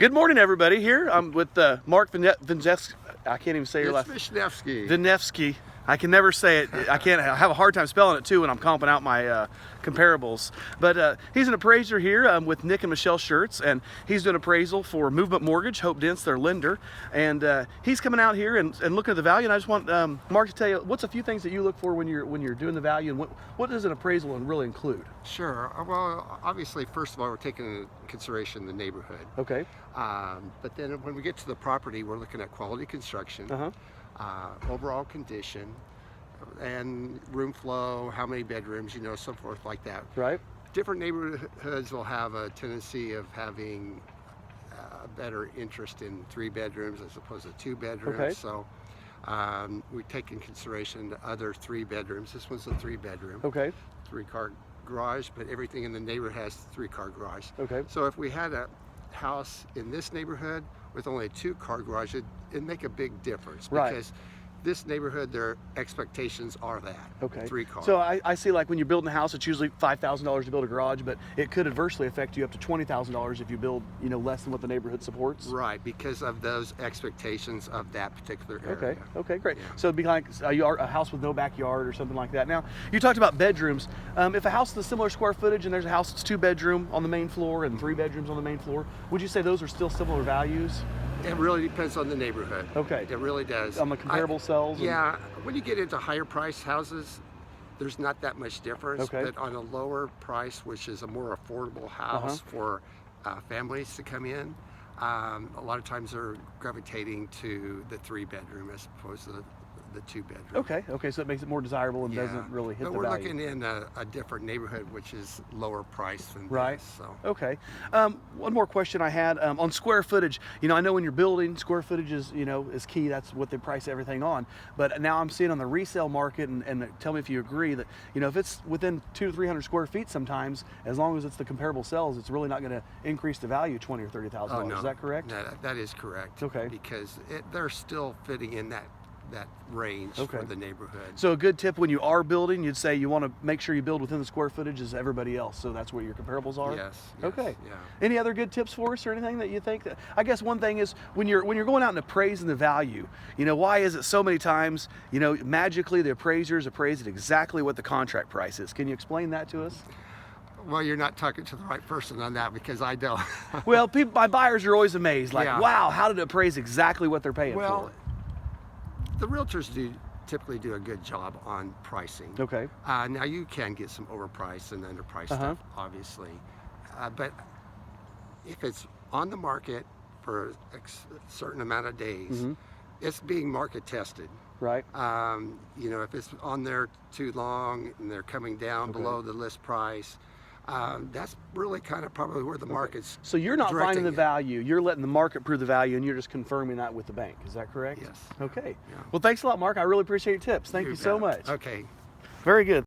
Good morning, everybody. Here I'm with Mark Vinevsky. I can't even say your last. Vinevsky. Vinevsky. I can never say it. I have a hard time spelling it too when I'm comping out my comparables. But he's an appraiser here with Nick and Michelle Shirts, and he's doing appraisal for Movement Mortgage, Hope Dents, their lender. And he's coming out here and looking at the value. And I just want Mark to tell you what's a few things that you look for when you're doing the value, and what does an appraisal really include? Sure. Well, obviously, first of all, we're taking into consideration the neighborhood. Okay. But then when we get to the property, we're looking at quality construction. Overall condition, and room flow, how many bedrooms, so forth like that. Right. Different Neighborhoods will have a tendency of having a better interest in 3 bedrooms as opposed to 2 bedrooms. Okay. So we take in consideration the other 3 bedrooms. This one's a 3-bedroom. Okay. 3-car garage, but everything in the neighborhood has 3-car garage. Okay. So if we had a house in this neighborhood with only a 2-car garage, it'd make a big difference. Right. Because this neighborhood, their expectations are that. Okay. 3 cars. So I see, like when you're building a house, it's usually $5,000 to build a garage, but it could adversely affect you up to $20,000 if you build, less than what the neighborhood supports. Right, because of those expectations of that particular area. Okay. Okay, great. Yeah. So it'd be like a house with no backyard or something like that. Now, you talked about bedrooms. If a house is a similar square footage and there's a house that's 2-bedroom on the main floor and 3 bedrooms on the main floor, would you say those are still similar values? It really depends on the neighborhood. Okay. It really does. On the comparable cells? Yeah. When you get into higher price houses, there's not that much difference. Okay. But on a lower price, which is a more affordable house for families to come in, a lot of times they're gravitating to the 3-bedroom as opposed to the 2-bedroom. Okay. Okay. So it makes it more desirable and doesn't really hit the value. But we're looking in a different neighborhood, which is lower price than right. this. So. Okay. One more question I had on square footage. I know when you're building, square footage is is key. That's what they price everything on. But now I'm seeing on the resale market, and tell me if you agree that if it's within 200 to 300 square feet, sometimes as long as it's the comparable sales, it's really not going to increase the value $20,000 or $30,000. Oh, no. Is that correct? No, that is correct. Okay. Because they're still fitting in that range for the neighborhood. So a good tip when you are building, you'd say you want to make sure you build within the square footage as everybody else. So that's what your comparables are? Yes. Okay. Yeah. Any other good tips for us or anything that you think? I guess one thing is when you're going out and appraising the value, why is it so many times, magically the appraisers appraise at exactly what the contract price is? Can you explain that to us? Well, you're not talking to the right person on that because I don't. Well, my buyers are always amazed. Like, wow, how did it appraise exactly what they're paying for? The realtors typically do a good job on pricing. Okay. Now you can get some overpriced and underpriced stuff, obviously, but if it's on the market for a certain amount of days, it's being market tested. Right. If it's on there too long and they're coming down below the list price, that's really kind of probably where the market's So you're not finding the it. value, you're letting the market prove the value, and you're just confirming that with the bank. Is that correct? Yes. Okay. Yeah. Well, thanks a lot, Mark. I really appreciate your tips. Thank you so much. Okay. Very good.